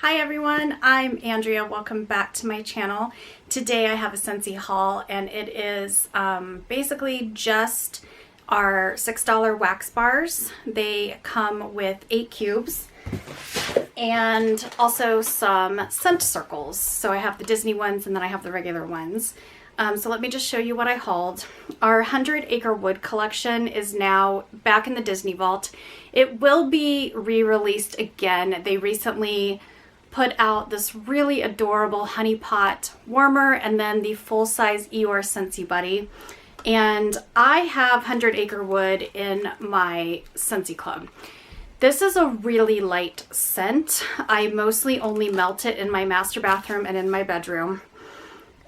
Hi everyone, I'm Andrea. Welcome back to my channel. Today I have a Scentsy haul and it is basically just our $6 wax bars. They come with 8 cubes and also some scent circles. So I have the Disney ones and then I have the regular ones. So let me just show you what I hauled. Our 100 Acre Wood collection is now back in the Disney Vault. It will be re-released again. They recently put out this really adorable honey pot warmer and then the full-size Eeyore Scentsy Buddy. And I have 100 Acre Wood in my Scentsy Club. This is a really light scent. I mostly only melt it in my master bathroom and in my bedroom.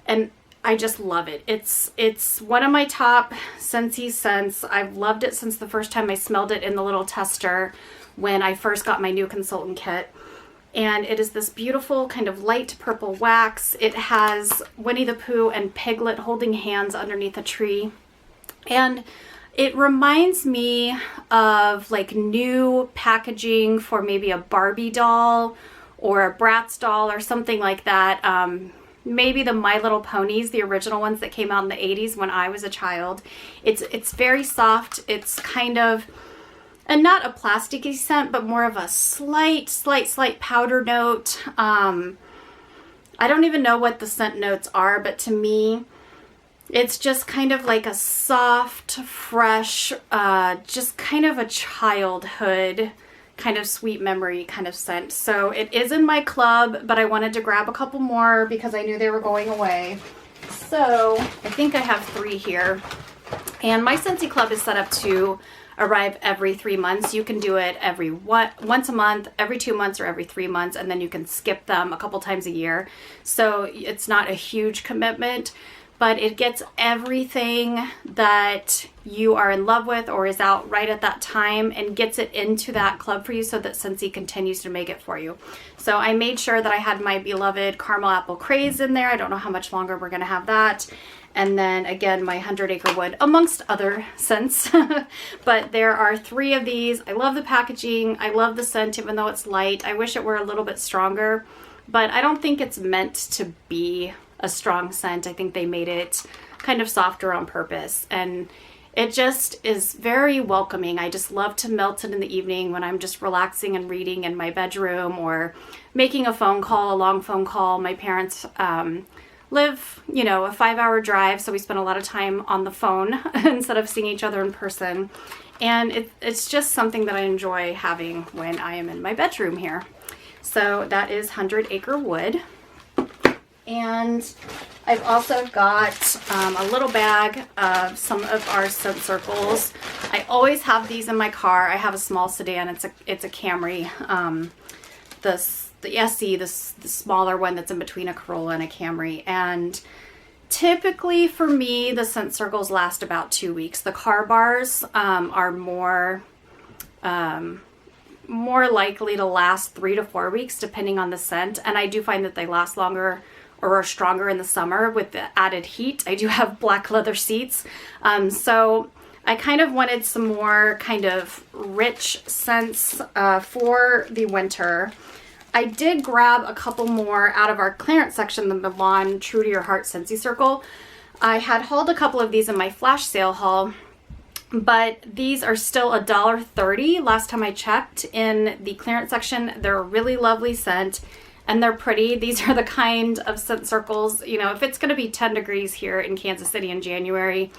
And I just love it. It's one of my top Scentsy scents. I've loved it since the first time I smelled it in the little tester when I first got my new consultant kit. And it is this beautiful kind of light purple wax. It has Winnie the Pooh and Piglet holding hands underneath a tree. And it reminds me of like new packaging for maybe a Barbie doll or a Bratz doll or something like that. Maybe the My Little Ponies, the original ones that came out in the 80s when I was a child. It's very soft. It's kind of, and not a plasticky scent, but more of a slight powder note. I don't even know what the scent notes are, but to me, it's just kind of like a soft, fresh, just kind of a childhood, kind of sweet memory kind of scent. So it is in my club, but I wanted to grab a couple more because I knew they were going away. So I think I have 3 here. And my Scentsy Club is set up to arrive every 3 months. You can do it every once a month, every 2 months, or every 3 months, and then you can skip them a couple times a year. So it's not a huge commitment, but it gets everything that you are in love with or is out right at that time and gets it into that club for you so that Scentsy continues to make it for you. So I made sure that I had my beloved Caramel Apple Craze in there. I don't know how much longer we're gonna have that. And then again, my 100 Acre Wood, amongst other scents. But there are 3 of these. I love the packaging. I love the scent, even though it's light. I wish it were a little bit stronger, but I don't think it's meant to be a strong scent. I think they made it kind of softer on purpose. And it just is very welcoming. I just love to melt it in the evening when I'm just relaxing and reading in my bedroom or making a phone call, a long phone call. My parents, live, you know, a 5-hour drive, so we spend a lot of time on the phone instead of seeing each other in person. And it's just something that I enjoy having when I am in my bedroom here. So that is 100 Acre Wood. And I've also got a little bag of some of our scent circles. I always have these in my car. I have a small sedan. It's a Camry. The SE, the smaller one that's in between a Corolla and a Camry. And typically for me, the scent circles last about 2 weeks. The car bars are more likely to last 3 to 4 weeks depending on the scent. And I do find that they last longer or are stronger in the summer with the added heat. I do have black leather seats. So I kind of wanted some more kind of rich scents for the winter. I did grab a couple more out of our clearance section, the Milan True to Your Heart Scentsy Circle. I had hauled a couple of these in my flash sale haul, but these are still $1.30 last time I checked in the clearance section. They're a really lovely scent and they're pretty. These are the kind of scent circles, you know, if it's gonna be 10 degrees here in Kansas City in January,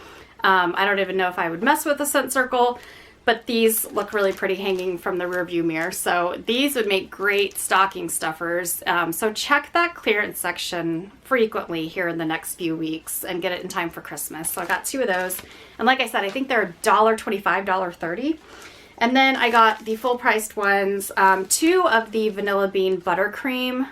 I don't even know if I would mess with a scent circle. But these look really pretty hanging from the rearview mirror. So these would make great stocking stuffers. So check that clearance section frequently here in the next few weeks and get it in time for Christmas. So I got 2 of those. And like I said, I think they're $1.25, $1.30. And then I got the full priced ones, 2 of the Vanilla Bean Buttercream.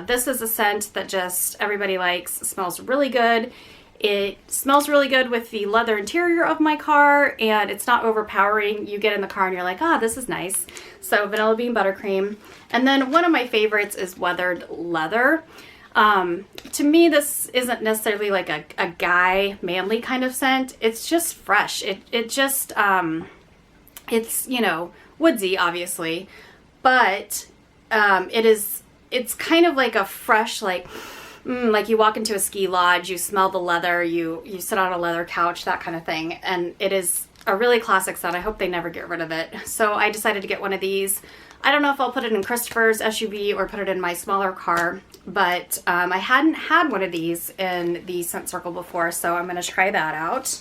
This is a scent that just everybody likes. It smells really good. It smells really good with the leather interior of my car, and it's not overpowering. You get in the car and you're like, ah, this is nice. So Vanilla Bean Buttercream. And then one of my favorites is Weathered Leather. To me, this isn't necessarily like a guy manly kind of scent. It's just fresh. It just, it's, you know, woodsy, obviously, but it is it's kind of like a fresh, like you walk into a ski lodge, you smell the leather, you sit on a leather couch, that kind of thing. And it is a really classic scent. I hope they never get rid of it. So I decided to get one of these. I don't know if I'll put it in Christopher's SUV or put it in my smaller car, but I hadn't had one of these in the Scent Circle before, so I'm going to try that out.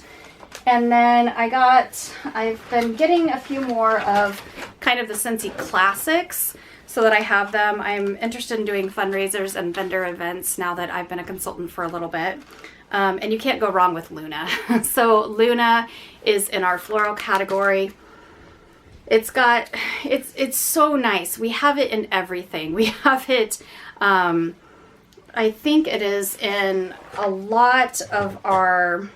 And then I've been getting a few more of kind of the Scentsy classics so that I have them. I'm interested in doing fundraisers and vendor events now that I've been a consultant for a little bit. And you can't go wrong with Luna. So Luna is in our floral category. It's so nice. We have it in everything. We have it, I think it is in a lot of our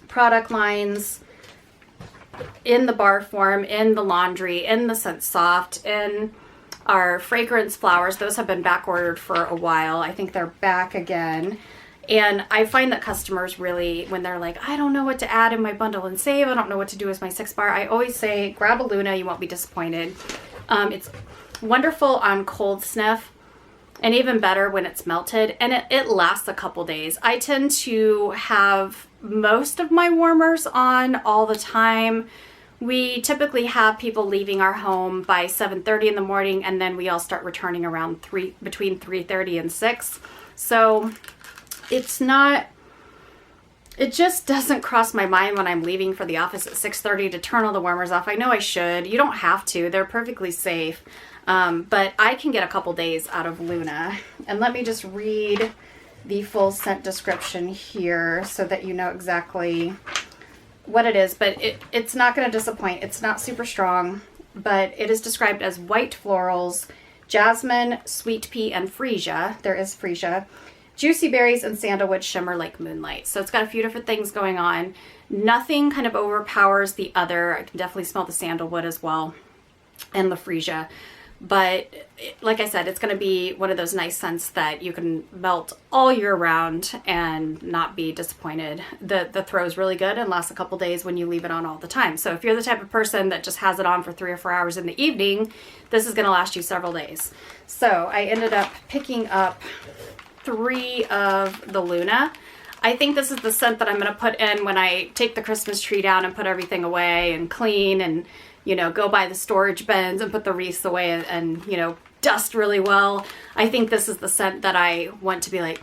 product lines, in the bar form, in the laundry, in the Scent Soft, in our fragrance flowers. Those have been back ordered for a while. I think they're back again. And I find that customers really, when they're like, I don't know what to add in my bundle and save, I don't know what to do with my 6-bar, I always say, grab a Luna, you won't be disappointed. It's wonderful on cold sniff, and even better when it's melted, and it lasts a couple days. I tend to have most of my warmers on all the time. We typically have people leaving our home by 7:30 in the morning, and then we all start returning around between 3:30 and 6. So it just doesn't cross my mind when I'm leaving for the office at 6:30 to turn all the warmers off. I know I should. You don't have to. They're perfectly safe. But I can get a couple days out of Luna. And let me just read the full scent description here so that you know exactly what it is. But it's not going to disappoint. It's not super strong, but it is described as white florals, jasmine, sweet pea, and freesia. There is freesia. Juicy berries and sandalwood shimmer like moonlight. So it's got a few different things going on. Nothing kind of overpowers the other. I can definitely smell the sandalwood as well and the freesia. But like I said, it's going to be one of those nice scents that you can melt all year round and not be disappointed. The throw is really good and lasts a couple days when you leave it on all the time. So if you're the type of person that just has it on for 3 or 4 hours in the evening, this is going to last you several days. So I ended up picking up 3 of the Luna. I think this is the scent that I'm going to put in when I take the Christmas tree down and put everything away and clean and, you know, go by the storage bins and put the wreaths away and you know, dust really well. I think this is the scent that I want to be like,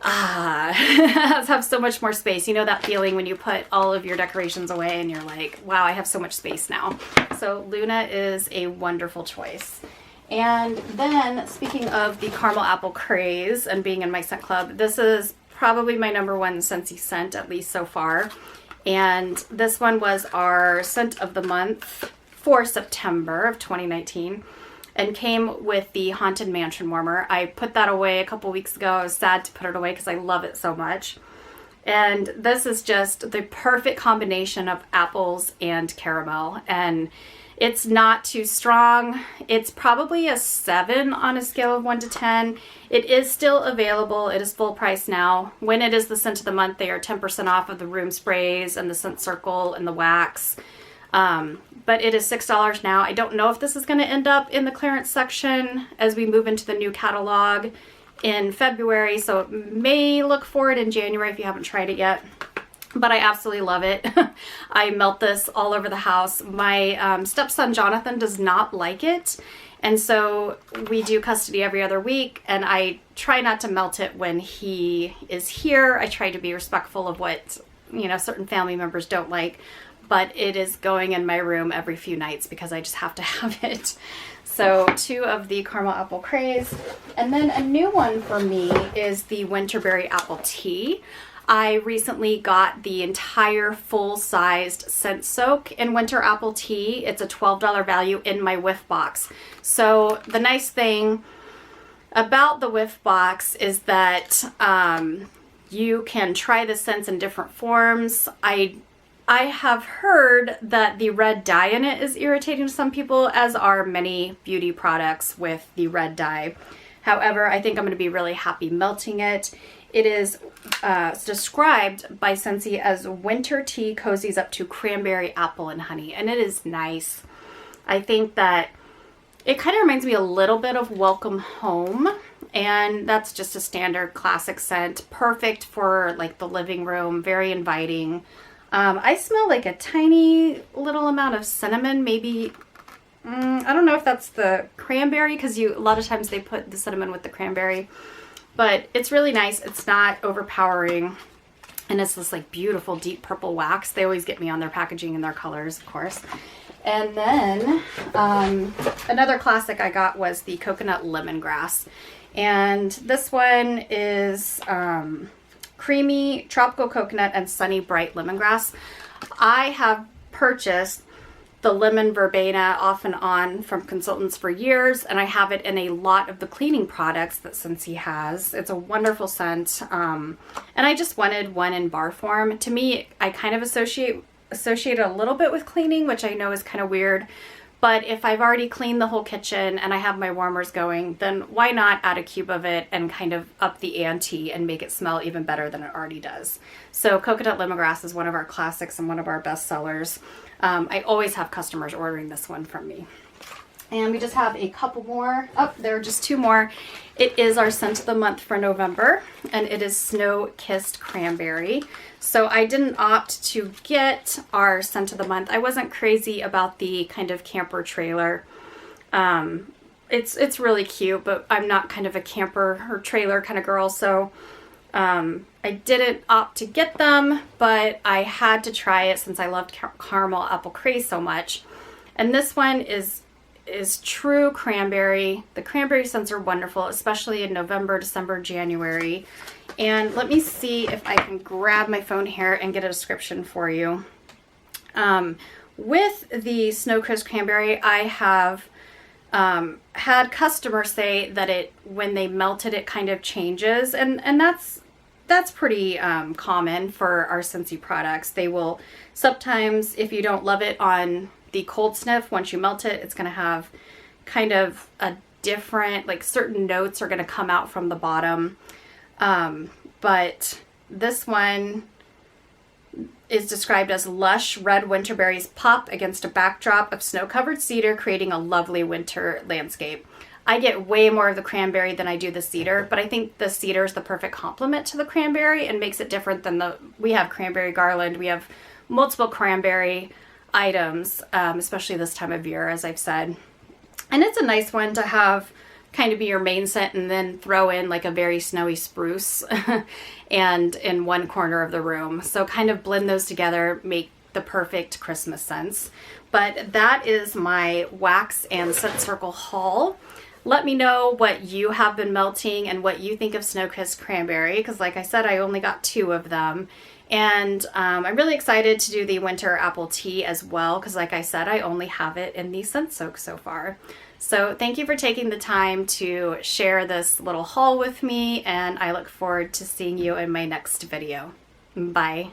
have so much more space. You know that feeling when you put all of your decorations away and you're like, wow, I have so much space now. So Luna is a wonderful choice. And then, speaking of the caramel apple craze and being in my scent club, this is probably my #1 Scentsy scent, at least so far. And this one was our scent of the month for September of 2019 and came with the Haunted Mansion warmer. I put that away a couple weeks ago. I was sad to put it away because I love it so much. And this is just the perfect combination of apples and caramel. And it's not too strong. It's probably a 7 on a scale of 1 to 10. It is still available. It is full price now. When it is the scent of the month, they are 10% off of the room sprays and the Scent Circle and the wax. But it is $6 now. I don't know if this is going to end up in the clearance section as we move into the new catalog in February. So may look for it in January if you haven't tried it yet. But I absolutely love it. I melt this all over the house. My stepson Jonathan does not like it. And so we do custody every other week. And I try not to melt it when he is here. I try to be respectful of what, you know, certain family members don't like. But it is going in my room every few nights because I just have to have it. So 2 of the Caramel Apple Craze. And then a new one for me is the Winterberry Apple Tea. I recently got the entire full-sized scent soak in Winter Apple Tea. It's a $12 value in my whiff box. So the nice thing about the whiff box is that you can try the scents in different forms. I have heard that the red dye in it is irritating to some people, as are many beauty products with the red dye. However, I think I'm going to be really happy melting it. It is described by Scentsy as winter tea cozies up to cranberry, apple, and honey. And it is nice. I think that It kind of reminds me a little bit of Welcome Home, and that's just a standard classic scent, perfect for like the living room, very inviting. I smell like a tiny little amount of cinnamon, maybe. I don't know if that's the cranberry, because a lot of times they put the cinnamon with the cranberry, but it's really nice. It's not overpowering, and it's this like beautiful deep purple wax. They always get me on their packaging and their colors, of course. And then another classic I got was the coconut lemongrass. And this one is creamy tropical coconut and sunny bright lemongrass. I have purchased the lemon verbena off and on from consultants for years, and I have it in a lot of the cleaning products that Scentsy has. It's a wonderful scent, and I just wanted one in bar form. To me, I kind of associate a little bit with cleaning, which I know is kind of weird, but if I've already cleaned the whole kitchen and I have my warmers going, then why not add a cube of it and kind of up the ante and make it smell even better than it already does. So coconut lemongrass is one of our classics and one of our best sellers. I always have customers ordering this one from me. And we just have a couple more. Oh, there are just two more. It is our scent of the month for November, and it is Snow Kissed Cranberry. So I didn't opt to get our scent of the month. I wasn't crazy about the kind of camper trailer. It's really cute, but I'm not kind of a camper or trailer kind of girl, so I didn't opt to get them, but I had to try it since I loved caramel apple craze so much. And this one is true cranberry. The cranberry scents are wonderful, especially in November, December, January. And let me see if I can grab my phone here and get a description for you. With the Snow Kissed Cranberry, I have had customers say that when they melt it, it kind of changes, and that's pretty common for our Scentsy products. They will sometimes, if you don't love it on the cold sniff, once you melt it, it's going to have kind of a different, like certain notes are going to come out from the bottom. But this one is described as lush red winter berries pop against a backdrop of snow-covered cedar, creating a lovely winter landscape. I get way more of the cranberry than I do the cedar, but I think the cedar is the perfect complement to the cranberry and makes it different than we have cranberry garland. We have multiple cranberry items, especially this time of year, as I've said. And it's a nice one to have kind of be your main scent and then throw in like a very snowy spruce and in one corner of the room. So kind of blend those together, make the perfect Christmas scents. But that is my wax and scent circle haul. Let me know what you have been melting and what you think of Snow Kissed Cranberry, because like I said, I only got 2 of them. And I'm really excited to do the winter apple tea as well, because like I said, I only have it in the scent soak so far. So thank you for taking the time to share this little haul with me, and I look forward to seeing you in my next video. Bye.